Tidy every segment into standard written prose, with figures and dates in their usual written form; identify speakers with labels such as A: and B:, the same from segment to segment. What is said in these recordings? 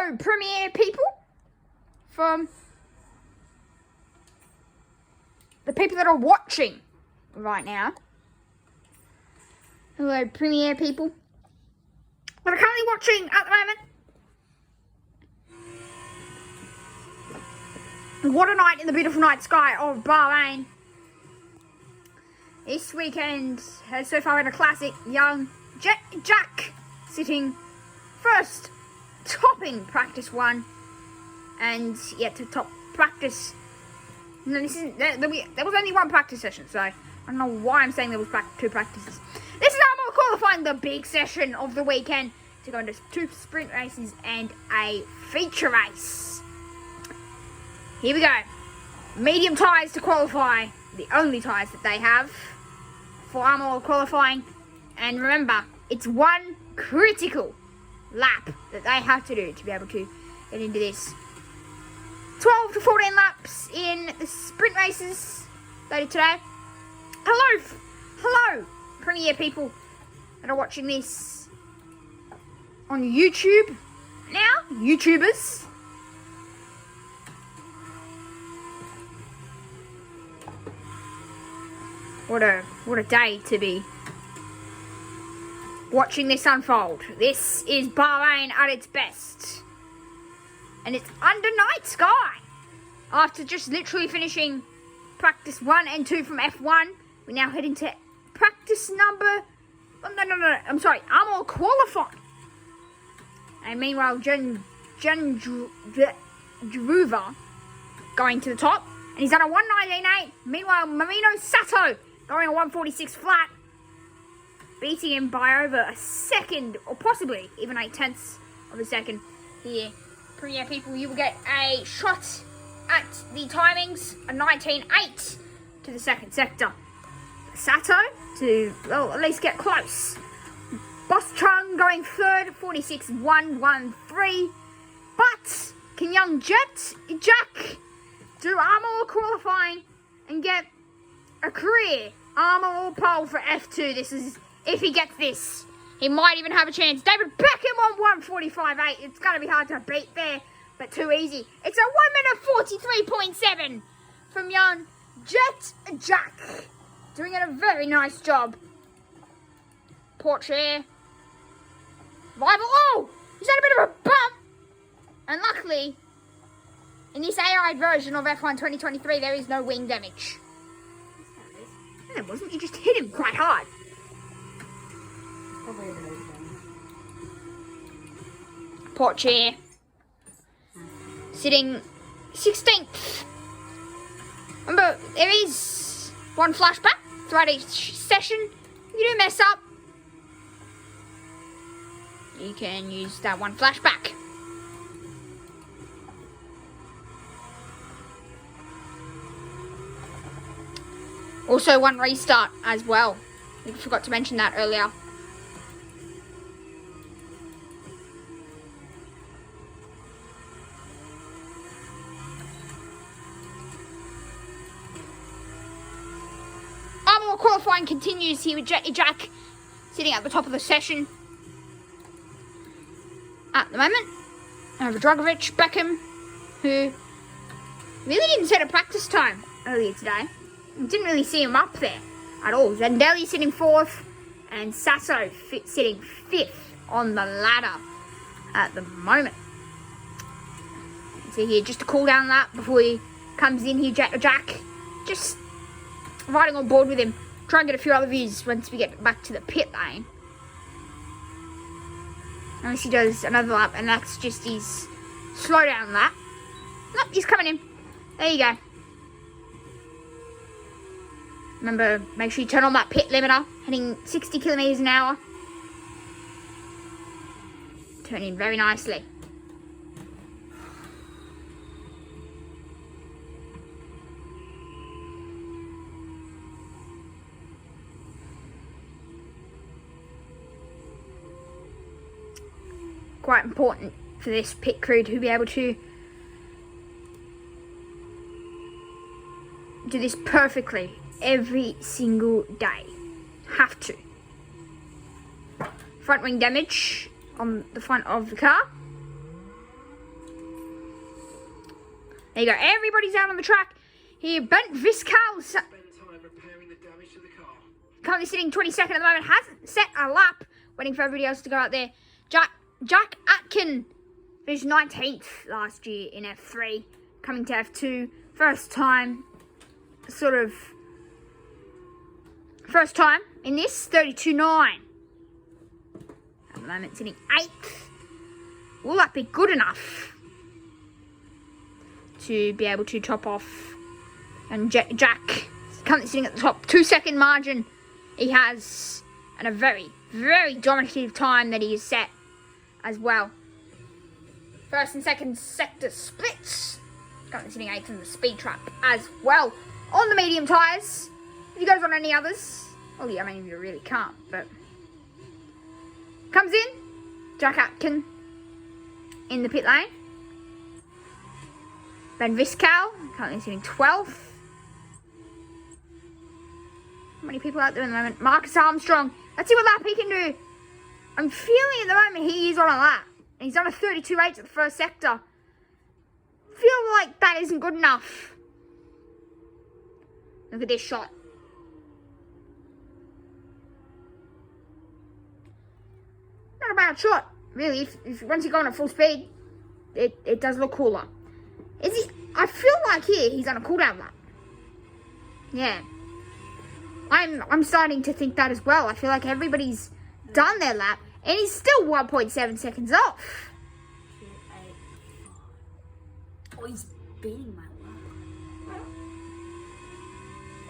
A: Hello, Premiere people, from the people that are watching right now. Hello, Premiere people that are currently watching at the moment. What a night in the beautiful night sky of Bahrain. This weekend has so far been a classic. Young Jack sitting first, topping practice one, and yet to top practice. No, this isn't. There was only one practice session, so I don't know why I'm saying there was two practices. This is how I'm qualifying the big session of the weekend to go into 2 sprint races and a feature race. Here we go. Medium tyres to qualify, the only tyres that they have for Armor qualifying. And remember, it's one critical lap that they have to do to be able to get into this. 12 to 14 laps in the sprint races later today. Hello, Premiere people that are watching this on YouTube now, YouTubers. What a day to be watching this unfold. This is Bahrain at its best. And it's under night sky. After just literally finishing practice 1 and 2 from F1, we now head into practice number... No, I'm sorry, Armor qualifying. And meanwhile, Jan Druva going to the top. And he's done a 1:19.8. Meanwhile, Marino Sato going a 1:46 flat. Beating him by over a second, or possibly even 8/10 of a second here. Premiere people, you will get a shot at the timings, a 19.8 to the second sector. Sato to, well, at least get close. Boss Chung going third, 46.113. But can young Jack do Armor qualifying and get a career Armor pole for F2? This is, if he gets this, he might even have a chance. David Beckham on 1:45.8. It's going to be hard to beat there, but too easy. It's a 1:43.7 from young Jack. Doing a very nice job. Porsche. Rival. Oh! He's had a bit of a bump. And luckily, in this AI version of F1 2023, there is no wing damage. No, it wasn't. You just hit him quite hard. Porsche sitting 16th. Remember, there is one flashback throughout each session. If you do mess up, you can use that one flashback. Also, one restart as well. I forgot to mention that earlier. Armor qualifying continues here with Jack sitting at the top of the session at the moment. Over Dragovic, Beckham, who really didn't set a practice time earlier today. Didn't really see him up there at all. Zandelli sitting 4th and Sasso sitting 5th on the ladder at the moment. So here, just a cool down lap before he comes in here, Jack. Just riding on board with him. Try and get a few other views once we get back to the pit lane. Unless he does another lap, and that's just his slow down lap. Nope, he's coming in. There you go. Remember, make sure you turn on that pit limiter, heading 60 kilometers an hour. Turn in very nicely. Quite important for this pit crew to be able to do this perfectly every single day. Have to. Front wing damage on the front of the car. There you go. Everybody's out on the track. Here, Bent Viscal currently sitting 22nd at the moment. Hasn't set a lap. Waiting for everybody else to go out there. Jack Atkin finished 19th last year in F3. Coming to F2. First time in this. 32.9. At the moment sitting 8th. Will that be good enough to be able to top off? And Jack currently sitting at the top, 2-second margin he has, and a very, very dominative time that he has set as well. First and second sector splits. Currently sitting 8th in the speed trap as well. On the medium tyres. If you guys want any others, well, yeah, I mean, you really can't, but comes in Jack Atkin in the pit lane. Ben Viscal currently sitting 12th. How many people out there at the moment? Marcus Armstrong. Let's see what lap he can do. I'm feeling at the moment he is on a lap. He's on a 32.8 at the first sector. Feel like that isn't good enough. Look at this shot. Not a bad shot, really. If once you go on at full speed, it does look cooler. Is he? I feel like here he's on a cooldown lap. Yeah. I'm starting to think that as well. I feel like everybody's done their lap, and he's still 1.7 seconds off.
B: Oh, he's beating my lap.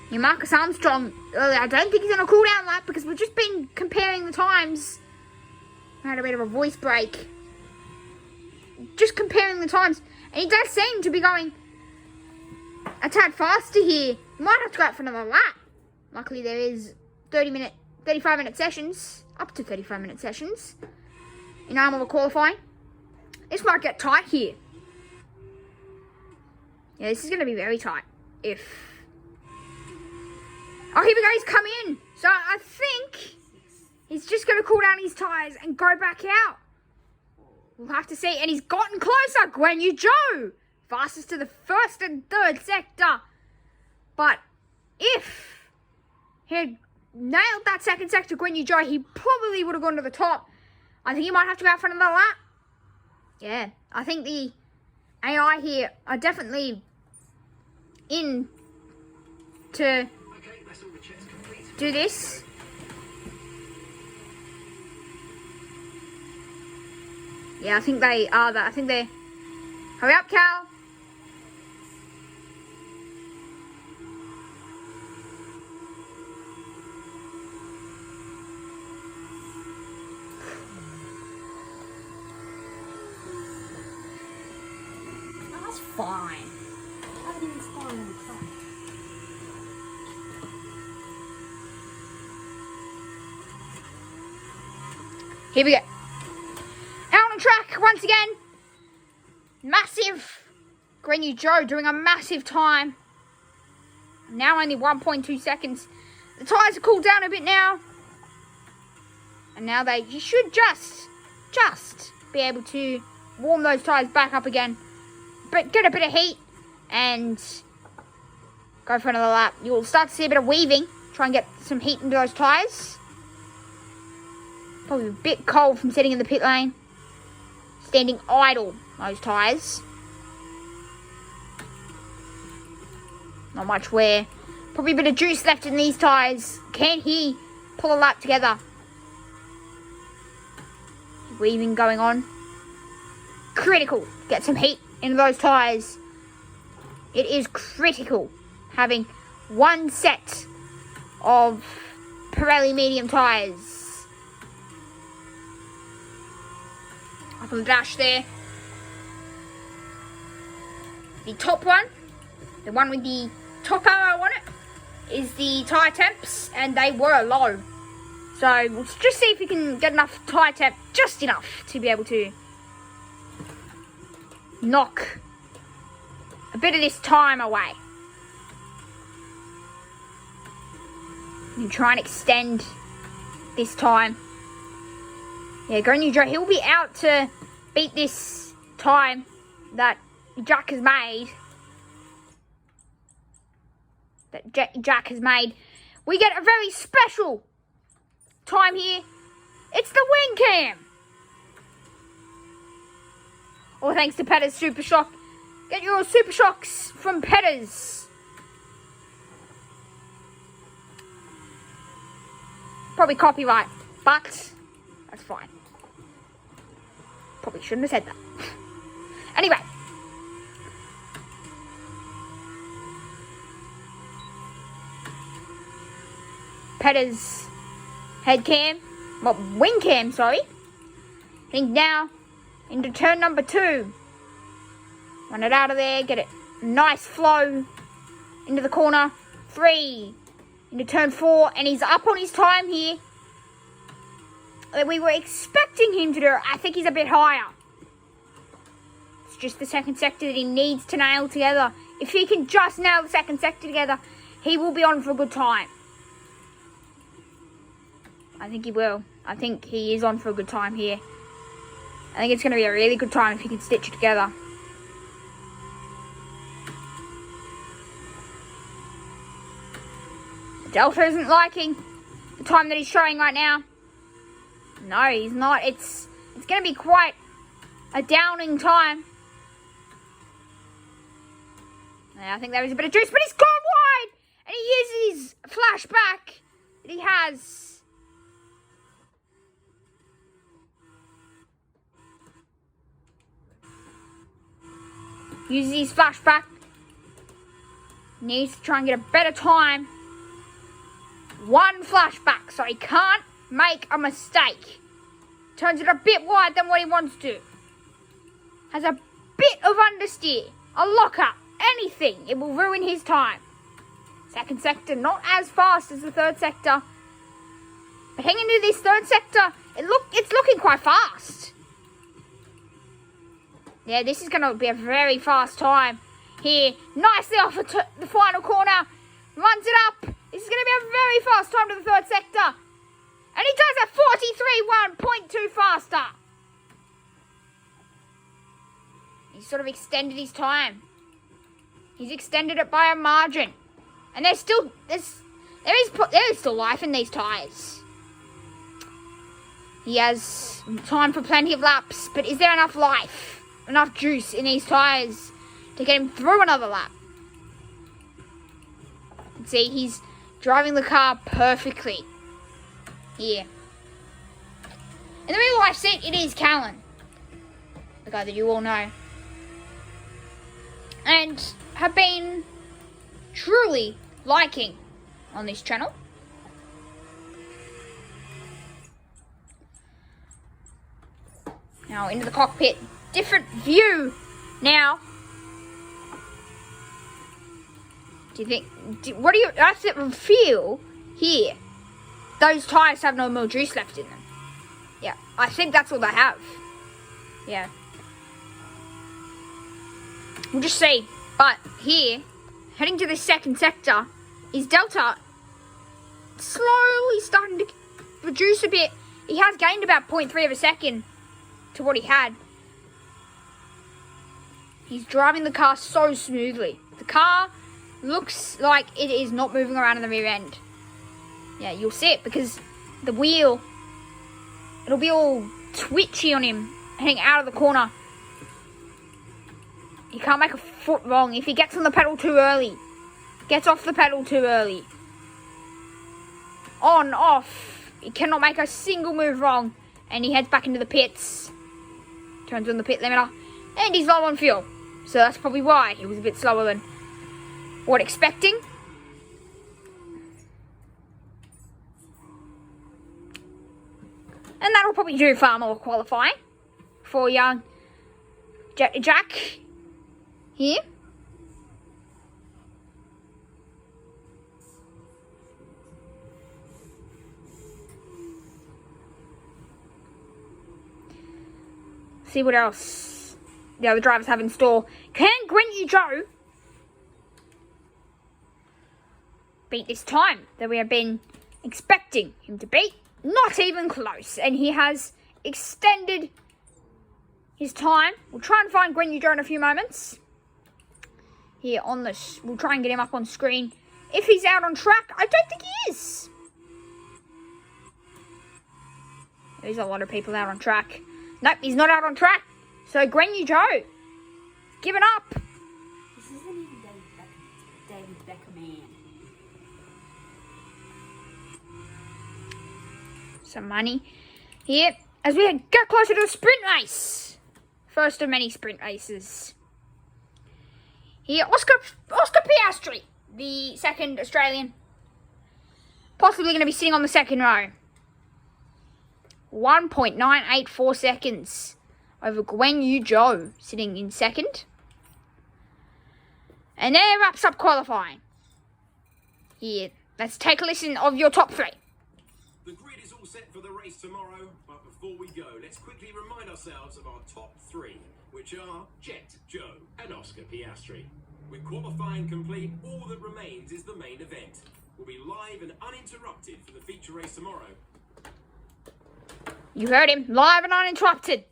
A: Yeah, Marcus Armstrong, I don't think he's on a cooldown lap because we've just been comparing the times. I had a bit of a voice break. Just comparing the times, and he does seem to be going a tad faster here. Might have to go out for another lap. Luckily, there is 35-minute sessions, up to 35-minute sessions in Armour qualifying. This might get tight here. Yeah, this is going to be very tight. Oh, here we go, he's come in. So I think he's just going to cool down his tyres and go back out. We'll have to see. And he's gotten closer, Guan Yu Zhou. Fastest to the first and third sector. But if he had nailed that second sector, Guan Yu Zhou, he probably would have gone to the top. I think he might have to go out for another lap. Yeah, I think the AI here are definitely in to do this. Yeah, I think they are that. I think they're... Hurry up, Cal.
B: That's fine. Everything's fine on the track.
A: Here we go. Out on track once again. Massive. Guan Yu Zhou doing a massive time. Now only 1.2 seconds. The tyres are cooled down a bit now. And now you should just be able to warm those tyres back up again. But get a bit of heat and go for another lap. You'll start to see a bit of weaving. Try and get some heat into those tyres. Probably a bit cold from sitting in the pit lane. Standing idle, those tyres. Not much wear. Probably a bit of juice left in these tyres. Can he pull a lap together? Weaving going on. Critical. Get some heat into those tyres. It is critical having one set of Pirelli medium tyres. Up on the dash there. The top one, the one with the top arrow on it, is the tyre temps, and they were low. So we'll just see if we can get enough tyre temp, just enough to be able to knock a bit of this time away. And try and extend this time. Yeah, Guan Yu Zhou, he'll be out to beat this time that Jack has made. that Jack has made, we get a very special time here. It's the wing cam. All thanks to Petters Super Shock. Get your Super Shocks from Petters. Probably copyright, but that's fine. Probably shouldn't have said that. Anyway. Petters head cam. Well, wing cam, sorry. I think now into turn number 2. Run it out of there. Get it nice flow into the corner. 3. Into turn 4. And he's up on his time here. That we were expecting him to do. I think he's a bit higher. It's just the second sector that he needs to nail together. If he can just nail the second sector together, he will be on for a good time. I think he will. I think he is on for a good time here. I think it's going to be a really good time if he can stitch it together. Delta isn't liking the time that he's showing right now. No, he's not. It's going to be quite a downing time. I think there is a bit of juice, but he's gone wide! And he uses his flashback that he has. Uses his flashback. Needs to try and get a better time. 1 flashback, so he can't make a mistake. Turns it a bit wide than what he wants to. Has a bit of understeer. A lock-up. Anything. It will ruin his time. Second sector, not as fast as the third sector. But hanging into this third sector, it's looking quite fast. Yeah, this is going to be a very fast time here. Nicely off the final corner. Runs it up. This is going to be a very fast time to the third sector. And he does a 43.1.2 faster. He's sort of extended his time. He's extended it by a margin. And there is still life in these tyres. He has time for plenty of laps. But is there enough life, enough juice in these tyres to get him through another lap? See, he's driving the car perfectly here. In the real life seat, it is Callan, the guy that you all know, and have been truly liking on this channel. Now into the cockpit, different view now. Do you think, what do you actually feel here? Those tyres have no more juice left in them. Yeah, I think that's all they have. Yeah. We'll just see. But here, heading to the second sector, is Delta slowly starting to reduce a bit. He has gained about 0.3 of a second to what he had. He's driving the car so smoothly. The car looks like it is not moving around in the rear end. Yeah, you'll see it because the wheel, it'll be all twitchy on him heading out of the corner. He can't make a foot wrong. If he gets on the pedal too early, gets off the pedal too early, on, off, he cannot make a single move wrong. And he heads back into the pits, turns on the pit limiter, and he's low on fuel. So that's probably why he was a bit slower than what expecting. And that'll probably do far more qualifying for young Jack here. See what else the other drivers have in store. Can Guan Yu Zhou beat this time that we have been expecting him to beat? Not even close. And he has extended his time. We'll try and find Guan Yu Zhou in a few moments. Here on this, we'll try and get him up on screen. if he's out on track. I don't think he is. There's a lot of people out on track. Nope, he's not out on track. So Guan Yu Zhou, giving up.
B: This isn't even David Beckham man.
A: Some money here as we get closer to a sprint race. First of many sprint races. Here, Oscar Piastri, the second Australian, possibly going to be sitting on the second row. 1.984 seconds over Guan Yu Zhou, sitting in second. And there wraps up qualifying. Here, let's take a listen of your top three.
C: The grid is all set for the race tomorrow, but before we go, let's quickly remind ourselves of our top three, which are Jet, Zhou, and Oscar Piastri. With qualifying complete, all that remains is the main event. We'll be live and uninterrupted for the feature race tomorrow.
A: You heard him, live and uninterrupted.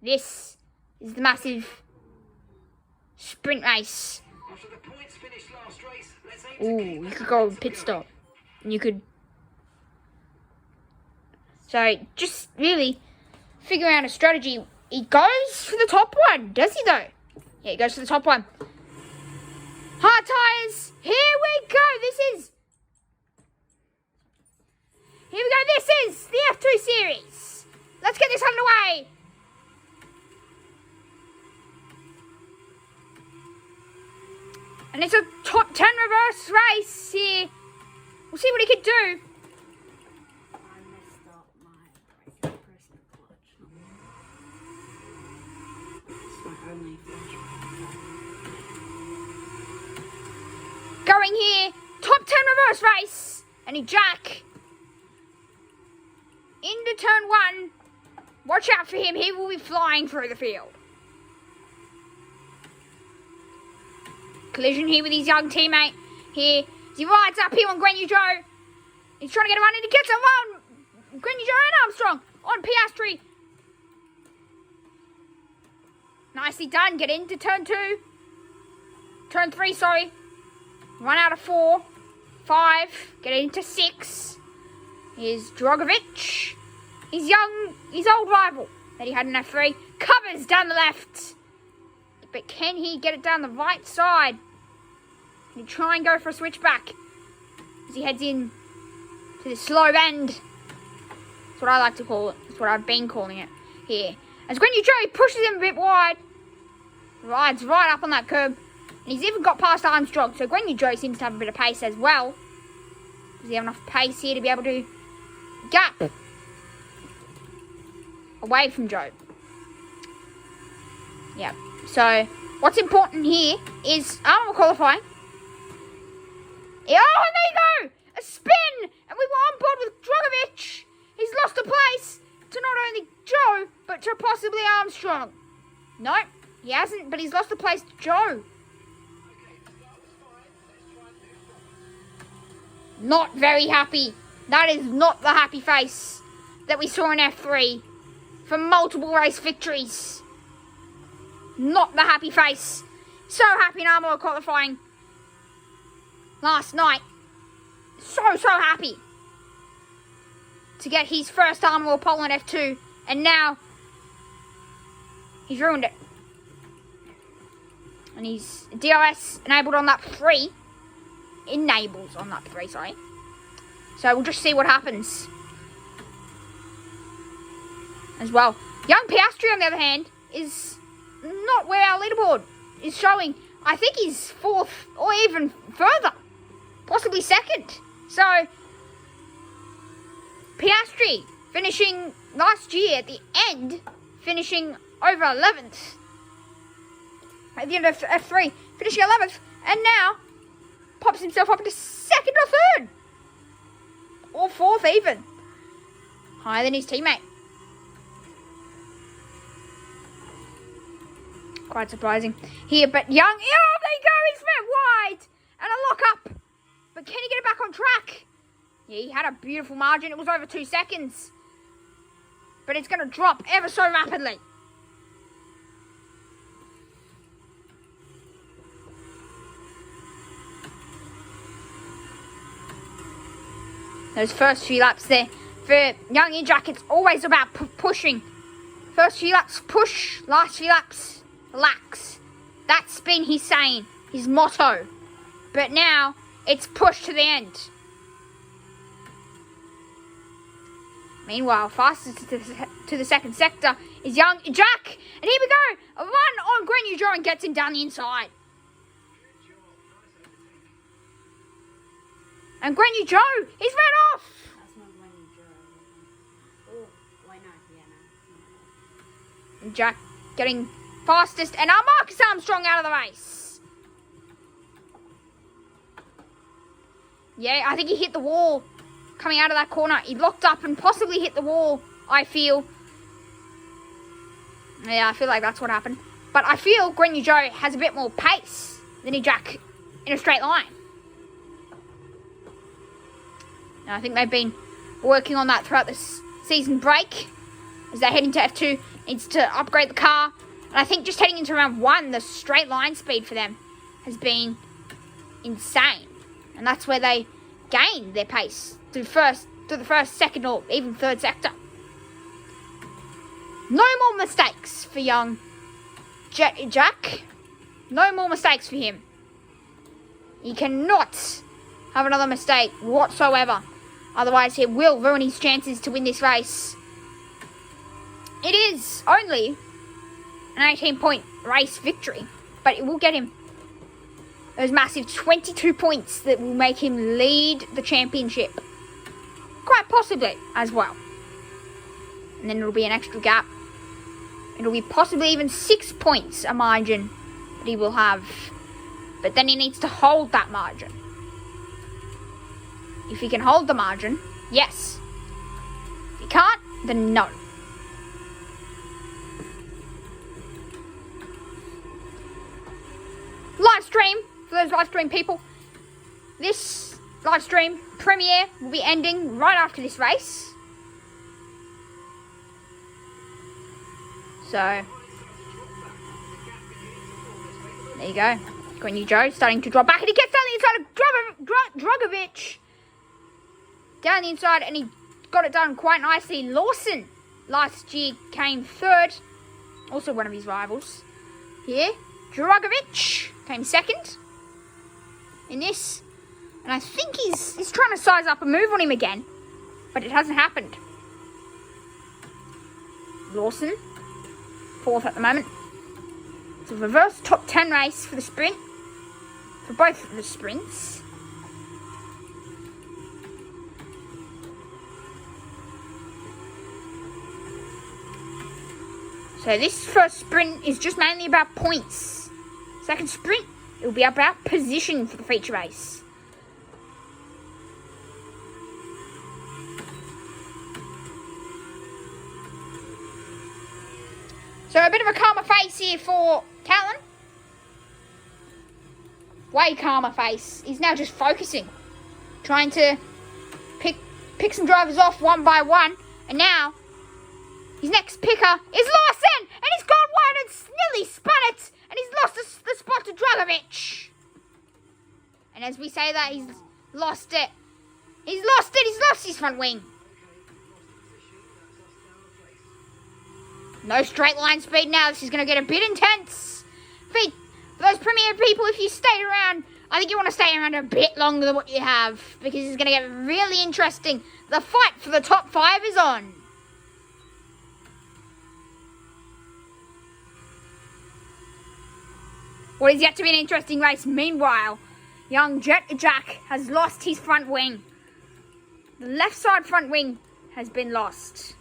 A: This is the massive sprint race.
C: After the points finished last race, let's aim
A: Ooh, you could go pit stop. And you could... So, just really figuring out a strategy. He goes for the top one, does he though? Yeah, he goes for the top one. Hard tyres, here we go, this is the F2 series. Let's get this underway. And it's a top 10 reverse race here. We'll see what he can do.
B: I messed up my pressing the clutch. It's my only flash.
A: Going here, top 10 reverse race. And he jack into turn one. Watch out for him, he will be flying through the field. Collision here with his young teammate. Here, as he rides up here on Guan Yu Zhou. He's trying to get a run in. He gets a run. Guan Yu Zhou and Armstrong on Piastri. Nicely done. Get into turn two. Turn three, sorry. Run out of 4. 5. Get into 6. Here's Drogovic. His old rival that he had in F3. Covers down the left. But can he get it down the right side? Can he try and go for a switchback as he heads in to the slow bend? That's what I like to call it. That's what I've been calling it here. As Guan Yu Zhou pushes him a bit wide. Rides right up on that curb. And he's even got past Armstrong. So Guan Yu Zhou seems to have a bit of pace as well. Does he have enough pace here to be able to gap away from Zhou? Yep. So, what's important here is armor qualifying. Oh, and there you go! A spin! And we were on board with Drogovic. He's lost a place to not only Zhou, but to possibly Armstrong. Nope, he hasn't, but he's lost a place to Zhou. Not very happy. That is not the happy face that we saw in F3 for multiple race victories. Not the happy face. So happy in Armour qualifying last night. So happy to get his first Armour pole in F2. And now he's ruined it. And he's DRS enabled on lap 3. Enables on lap 3, sorry. So we'll just see what happens as well. Young Piastri, on the other hand, is not where our leaderboard is showing. I think he's 4th or even further, possibly 2nd. So Piastri finishing last year at the end, finishing over 11th at the end of F3, finishing 11th, and now pops himself up into 2nd or 3rd or 4th even, higher than his teammate. Quite surprising here, but Young, oh, there you go, he's went wide, and a lock up, but can he get it back on track? Yeah, he had a beautiful margin, it was over 2 seconds, but it's going to drop ever so rapidly. those first few laps there. For young Jack, it's always about pushing. First few laps, push. Last few laps, relax. That's been his saying, his motto. But now, it's push to the end. Meanwhile, fastest to the second sector is young Jack. And here we go. A run on Guan Yu Zhou and gets him down the inside. And Guan Yu Zhou, he's ran off.
B: That's not when you draw. Oh, why not? Yeah, no.
A: And Jack getting fastest. And our Marcus Armstrong out of the race. Yeah, I think he hit the wall coming out of that corner. He locked up and possibly hit the wall, I feel. Yeah, I feel like that's what happened. But I feel Guan Yu Zhou has a bit more pace than Jack in a straight line. Now, I think they've been working on that throughout the season break. As they head into F2, needs to upgrade the car. And I think just heading into round 1, the straight line speed for them has been insane. And that's where they gain their pace through the first, second, or even third sector. No more mistakes for young Jack. No more mistakes for him. He cannot have another mistake whatsoever. Otherwise, he will ruin his chances to win this race. It is only an 18-point race victory, but it will get him those massive 22 points that will make him lead the championship. Quite possibly as well. And then it'll be an extra gap. It'll be possibly even 6 points a margin that he will have. But then he needs to hold that margin. If he can hold the margin, yes. If he can't, then no. Live stream, for those live stream people. This live stream premiere will be ending right after this race. So, there you go. Guan Yu Zhou starting to drop back, and he gets down the inside of Drugovich. Down the inside, and he got it done quite nicely. Lawson last year came third. Also one of his rivals. Here, Drugovich came second in this. And I think he's trying to size up a move on him again. But it hasn't happened. Lawson, fourth at the moment. It's a reverse top 10 race for the sprint. For both of the sprints. So this first sprint is just mainly about points. Second sprint, it will be about position for the feature race. So a bit of a calmer face here for Callan. Way calmer face. He's now just focusing. Trying to pick some drivers off one by one. And now, his next picker is Lawson! And he's gone wide and nearly spun it! And he's lost the spot to Drugovich. And as we say that, he's lost it. He's lost it! He's lost his front wing. No straight line speed now. This is going to get a bit intense. For those Premier people, if you stay around, I think you want to stay around a bit longer than what you have. Because it's going to get really interesting. The fight for the top 5 is on. What is yet to be an interesting race. Meanwhile, young Jack has lost his front wing. The left side front wing has been lost.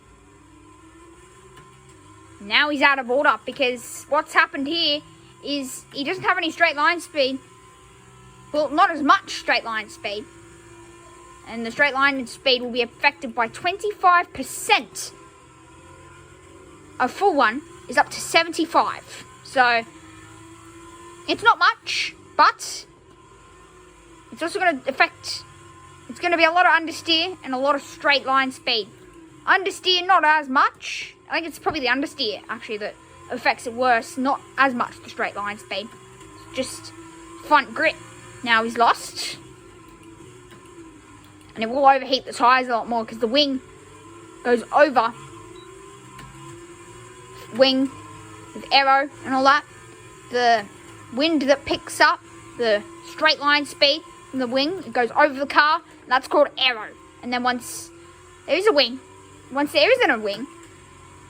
A: Now he's out of order because what's happened here is he doesn't have any straight line speed. Well, not as much straight line speed. And the straight line speed will be affected by 25%. A full one is up to 75. So, it's not much, but it's also going to affect, it's going to be a lot of understeer and a lot of straight line speed. Understeer, not as much. I think it's probably the understeer, actually, that affects it worse. Not as much the straight line speed. It's just front grip. Now he's lost. And it will overheat the tyres a lot more because the wing goes over. Wing with aero and all that. The wind that picks up the straight line speed from the wing, it goes over the car. And that's called aero. And then once there is a wing, once there isn't a wing,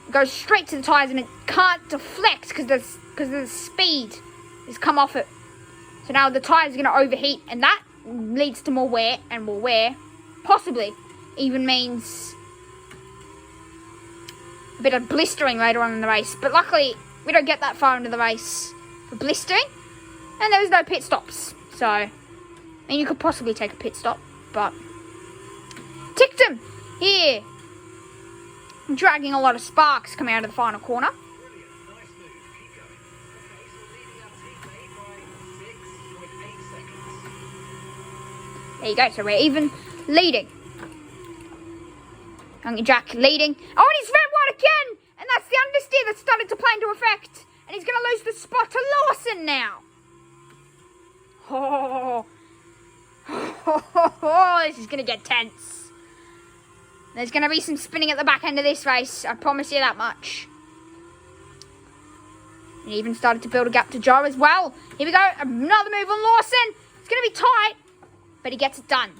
A: it goes straight to the tyres and it can't deflect because the speed has come off it. So now the tyres are going to overheat, and that leads to more wear, and more wear possibly even means a bit of blistering later on in the race. But luckily, we don't get that far into the race for blistering, and there was no pit stops. So, I mean, you could possibly take a pit stop, but Ticktum here, dragging a lot of sparks coming out of the final corner. There you go, so we're even leading. Young Jack leading. Oh, and he's red white again! And that's the understeer that started to play into effect. And he's going to lose the spot to Lawson now. Oh, this is going to get tense. There's going to be some spinning at the back end of this race. I promise you that much. He even started to build a gap to Joe as well. Here we go. Another move on Lawson. It's going to be tight, but he gets it done.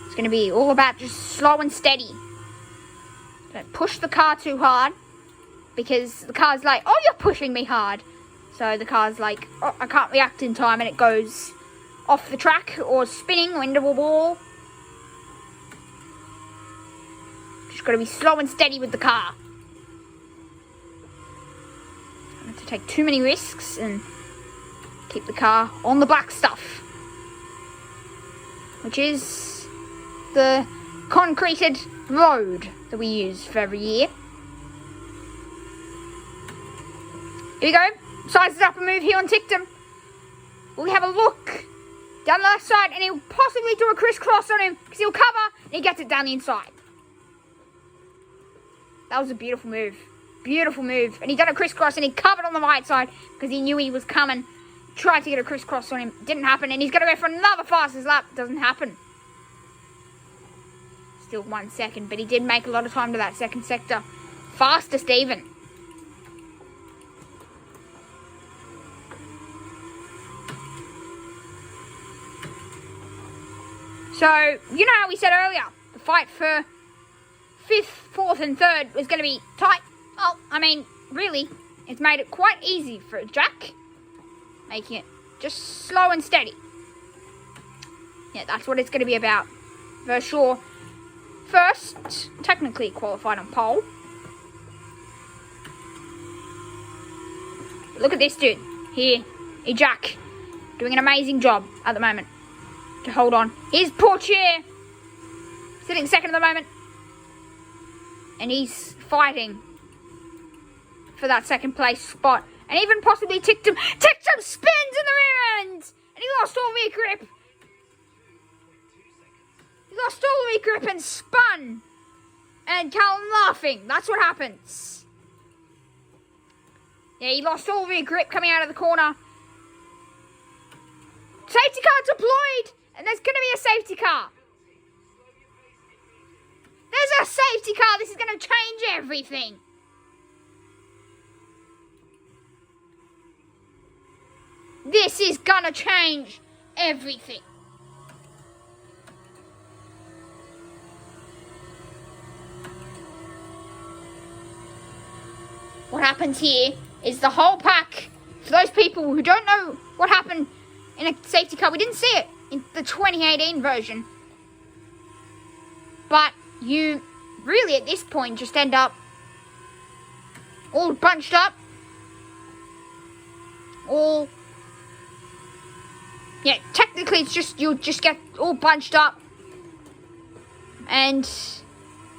A: It's going to be all about just slow and steady. Don't push the car too hard, because the car's like, oh, you're pushing me hard. So the car's like, oh, I can't react in time, and it goes off the track or spinning or into a wall. Just got to be slow and steady with the car. Not to take too many risks and keep the car on the black stuff, which is the concreted road that we use for every year. Here we go. Sizes up a move here on Ticktum. We'll have a look down the left side, and he'll possibly do a crisscross on him because he'll cover and he gets it down the inside. That was a beautiful move. Beautiful move. And he done a crisscross and he covered on the right side because he knew he was coming. Tried to get a crisscross on him. Didn't happen. And he's going to go for another fastest lap. Doesn't happen. Still 1 second. But he did make a lot of time to that second sector. Fastest even. So, you know how we said earlier, the fight for 5th, 4th and 3rd was going to be tight. Well, I mean, really, it's made it quite easy for Jack. Making it just slow and steady. Yeah, that's what it's going to be about. Verschoor first, technically qualified on pole. Look at this dude here. Hey, Jack, doing an amazing job at the moment to hold on. Here's Pourchaire, sitting second at the moment. And he's fighting for that second place spot. And even possibly Ticktum. Ticktum spins in the rear end! And he lost all rear grip. He lost all rear grip and spun. And Callum laughing. That's what happens. Yeah, he lost all rear grip coming out of the corner. Safety car deployed! And there's going to be a safety car. There's a safety car. This is going to change everything. This is going to change everything. What happens here is the whole pack, for those people who don't know what happened in a safety car, we didn't see it in the 2018 version. But you really at this point just end up all bunched up. All, yeah, technically it's just, you'll just get all bunched up. And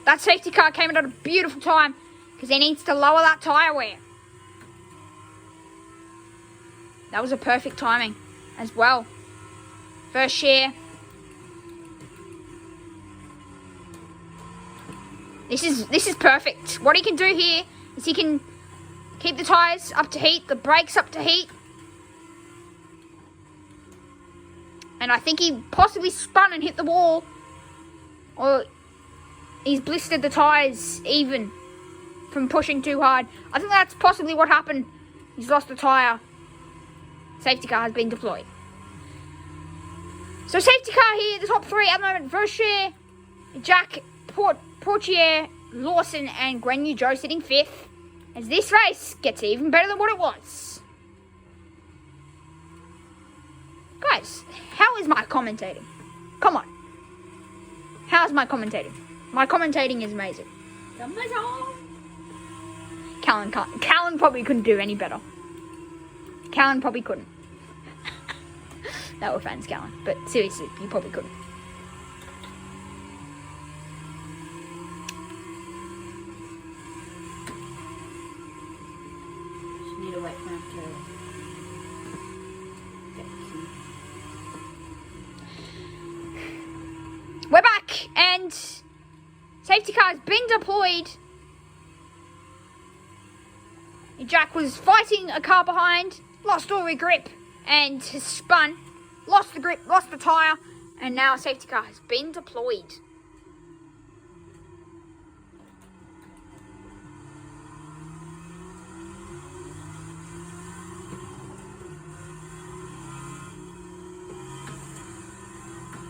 A: that safety car came at a beautiful time because he needs to lower that tyre wear. That was a perfect timing as well. Verschoor. This is perfect. What he can do here is he can keep the tyres up to heat, the brakes up to heat. And I think he possibly spun and hit the wall. Or he's blistered the tyres even from pushing too hard. I think that's possibly what happened. He's lost the tyre. Safety car has been deployed. So safety car here, the top three at the moment. Vershire, Jack, Portier, Lawson and Guan Yu Zhou sitting fifth. As this race gets even better than what it was. Guys, how is my commentating? Come on. How's my commentating? My commentating is amazing. Callan probably couldn't do any better. Callan probably couldn't. No offense, Callan, but seriously, you probably couldn't.
B: Just need to wait for him to get some.
A: We're back, and safety car has been deployed. Jack was fighting a car behind, lost all grip, and has spun, lost the grip, lost the tyre, and now a safety car has been deployed.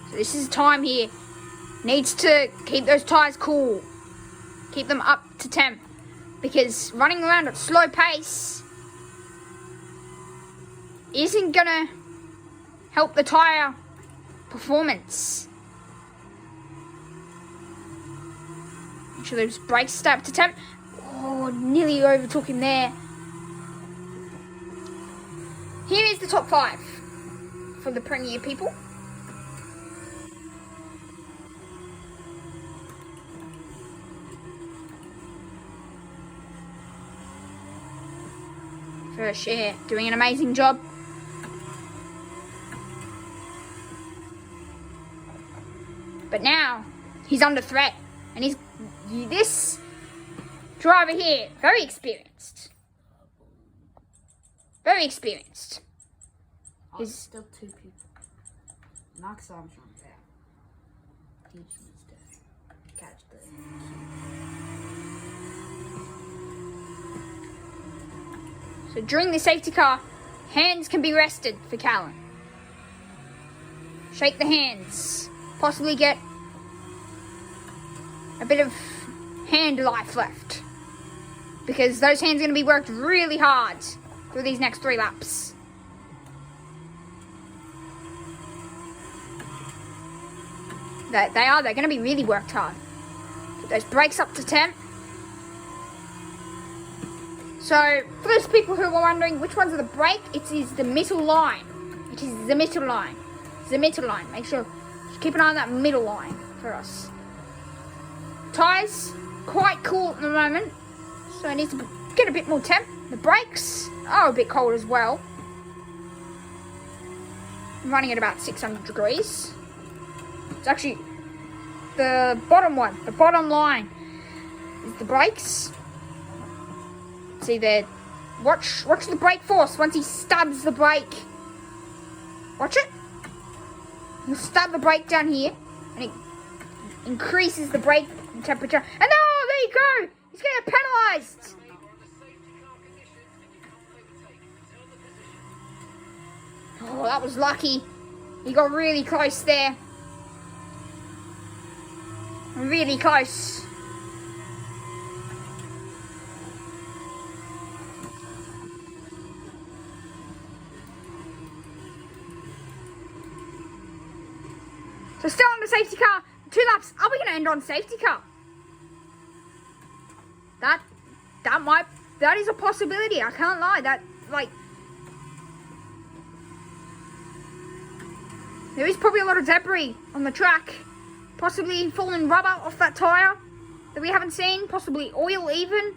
A: So this is time here. Needs to keep those tyres cool. Keep them up to temp. Because running around at slow pace isn't gonna help the tyre performance. Make sure those brakes stay up to temp. Oh, nearly overtook him there. Here is the top 5 for the Premier people. Vershire doing an amazing job. But now he's under threat, and this driver here, very experienced. Very experienced.
B: Oh, there's still 2 people. Max Armstrong there. He just needs to catch the.
A: So during the safety car, hands can be rested for Callan. Shake the hands. Possibly get a bit of hand life left. Because those hands are going to be worked really hard through these next 3 laps. They're going to be really worked hard. Put those brakes up to temp. So, for those people who are wondering which ones are the brake, it is the middle line. It is the middle line. It's the middle line. Make sure you keep an eye on that middle line for us. Tyres, quite cool at the moment. So it needs to get a bit more temp. The brakes are a bit cold as well. I'm running at about 600 degrees. It's actually the bottom one. The bottom line is the brakes. See there. Watch the brake force once he stabs the brake. Watch it. He'll stab the brake down here, and it increases the brake temperature. And oh, there you go. He's getting penalised. Oh, that was lucky. He got really close there. Really close. So still on the safety car, 2 laps. Are we going to end on safety car? That is a possibility. I can't lie. There is probably a lot of debris on the track. Possibly fallen rubber off that tyre that we haven't seen. Possibly oil even.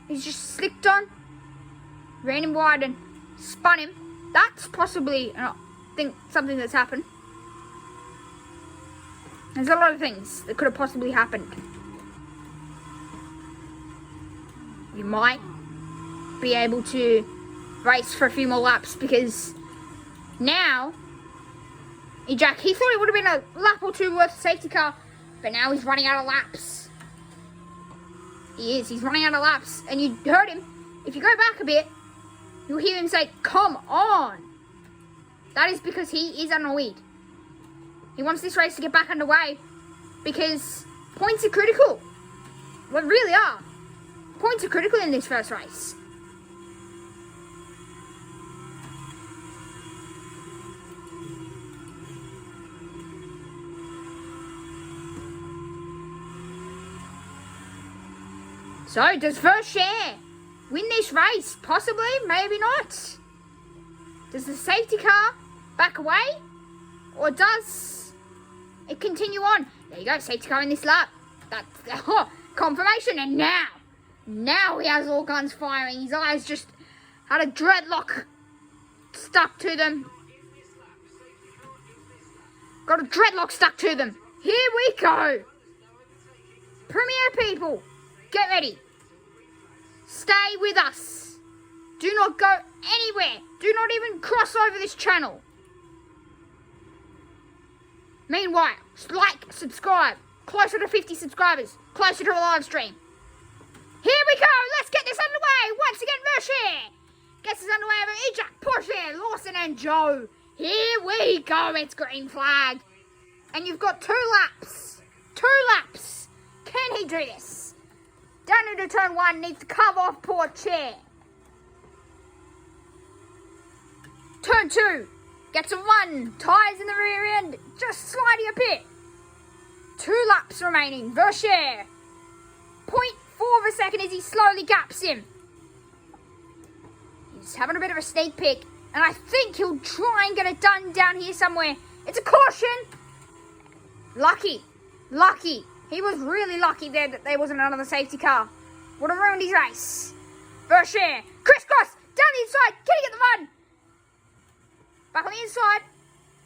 A: He's just slipped on. Ran him wide and spun him. That's possibly, I think, something that's happened. There's a lot of things that could have possibly happened. you might be able to race for a few more laps, because now, Jack, he thought it would have been a lap or two worth of safety car, but now he's running out of laps. He's running out of laps, and you heard him. If you go back a bit, you'll hear him say, "Come on." That is because he is annoyed. He wants this race to get back underway, because points are critical. Well, really are. Points are critical in this first race. So, does Vershare win this race? Possibly, maybe not. Does the safety car back away? Or does it continue on? There you go, safety car in this lap. That's confirmation. And now he has all guns firing. His eyes just had a dreadlock stuck to them. Got a dreadlock stuck to them. Here we go. Premier people, get ready. Stay with us. Do not go anywhere. Do not even cross over this channel. Meanwhile, like, subscribe. Closer to 50 subscribers. Closer to a live stream. Here we go. Let's get this underway. Once again, Vershare gets us underway over Ejak, Porsche, Lawson and Joe. Here we go. It's green flag. And you've got 2 laps. 2 laps. Can he do this? Down into turn 1. Needs to cover off Porsche. Turn 2. Gets a 1. Tyres in the rear end. Just sliding a bit. 2 laps remaining. Vershare. 0.4 of a second as he slowly gaps him. He's having a bit of a sneak peek. And I think he'll try and get it done down here somewhere. It's a caution. Lucky. He was really lucky there that there wasn't another safety car. Would have ruined his race. Vershare. Crisscross. Down the inside. Can he get the mud? Back on the inside.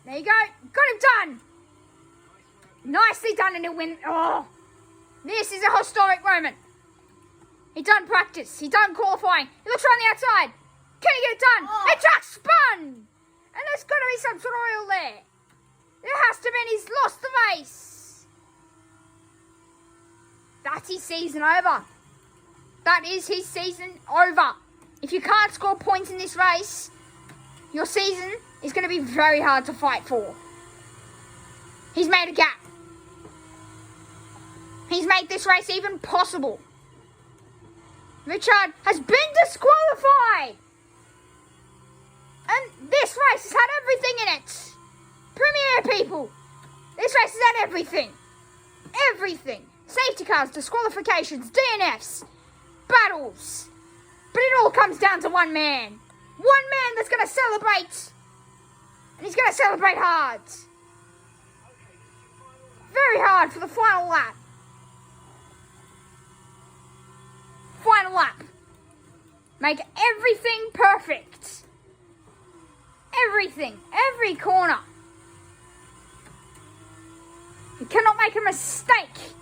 A: There you go. Got him done. Nicely done, and he'll win. Oh, this is a historic moment. He done practice. He done qualifying. He looks around the outside. Can he get it done? And Jack spun. And there's got to be some sort of oil there. There has to be. He's lost the race. That's his season over. That is his season over. If you can't score points in this race, your season is going to be very hard to fight for. He's made a gap. He's made this race even possible. Richard has been disqualified. And this race has had everything in it. Premier people, this race has had everything. Everything. Safety cars, disqualifications, DNFs, battles. But it all comes down to one man. One man that's going to celebrate. And he's going to celebrate hard. Very hard for the final lap. Final lap. Make everything perfect. Everything. Every corner. You cannot make a mistake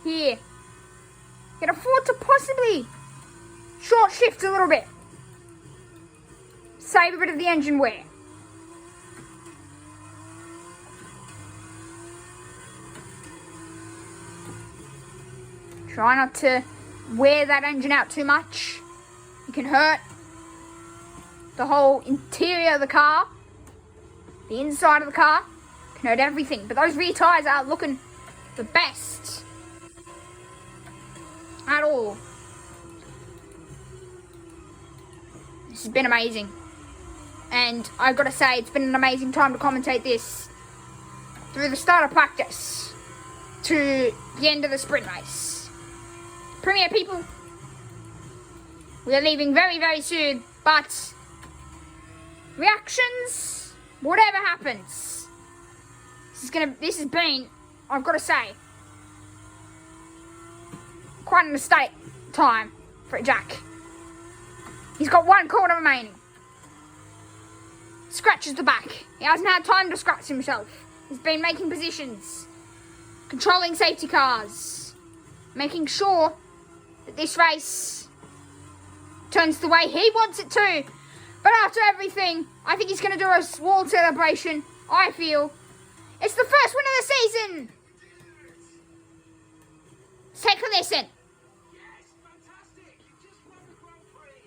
A: here. You can afford to possibly short shift a little bit. Save a bit of the engine wear. Try not to wear that engine out too much. You can hurt the whole interior of the car, the inside of the car, can hurt everything. But those rear tyres are looking the best at all. This has been amazing. And I've got to say, it's been an amazing time to commentate this through the start of practice to the end of the sprint race. Premier people, we are leaving very, very soon, but reactions, whatever happens, this has been, I've got to say, quite an estate time for Jack. He's got 1 corner remaining. Scratches the back. He hasn't had time to scratch himself. He's been making positions, controlling safety cars, making sure that this race turns the way he wants it to. But after everything, I think he's going to do a small celebration. I feel. It's the first win of the season. Let's take a listen.
C: Yes, fantastic! You just won the Grand Prix.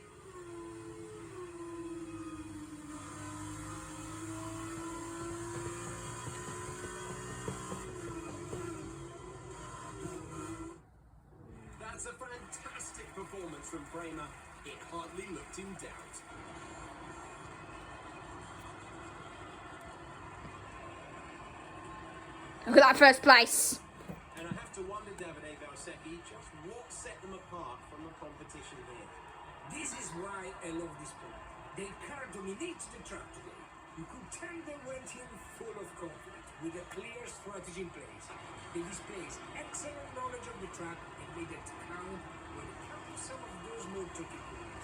C: That's a fantastic performance from Prema. It hardly looked in doubt.
A: Look at that first place.
C: And I have to wonder, Davide Valsecchi, just what set them apart from the competition here.
D: This is why I love this sport. Their car dominates the track today. You could tell they went in full of confidence, with a clear strategy in place. They displayed excellent knowledge of the track and made it count when it comes to some of those more tricky corners.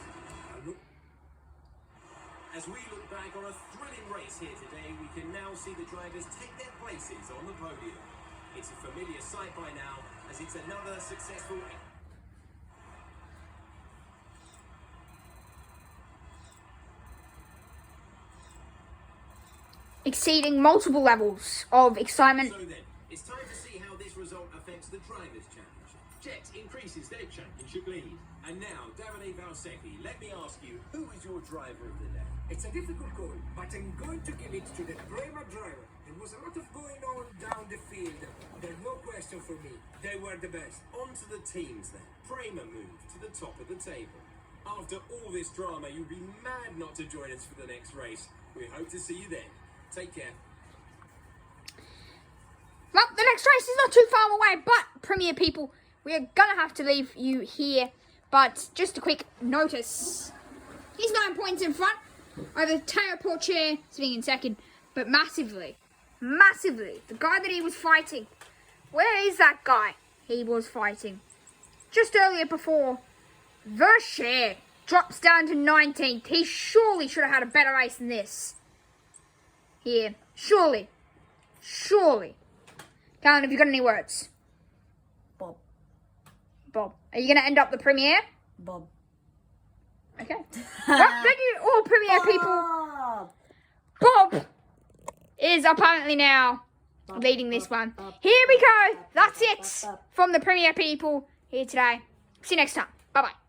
C: As we look back on a thrilling race here today, we can now see the drivers take their places on the podium. It's a familiar sight by now, as it's another successful...
A: Exceeding multiple levels of excitement.
C: So then, it's time to see how this result affects the Drivers' Challenge. Jet increases their championship lead. And now, Davide Valsecchi, let me ask you, who is your driver of the day?
D: It's a difficult call, but I'm going to give it to the Prema driver. There was a lot of going on down the field. There's no question for me. They were the best.
C: On to the teams then. Prema moved to the top of the table. After all this drama, you'd be mad not to join us for the next race. We hope to see you then. Take care.
A: Well, the next race is not too far away, but Premier people, we are gonna have to leave you here. But just a quick notice. He's 9 points in front over Teo Porcher sitting in second, but massively, the guy that he was fighting. Where is that guy he was fighting? Just earlier before, Vershare drops down to 19th. He surely should have had a better race than this. Here, surely. Callan, have you got any words? Bob, are you going to end up the premiere?
B: Bob.
A: Okay. Well, thank you all premiere people. Bob is apparently now leading this one. Here we go. That's it from the premiere people here today. See you next time. Bye-bye.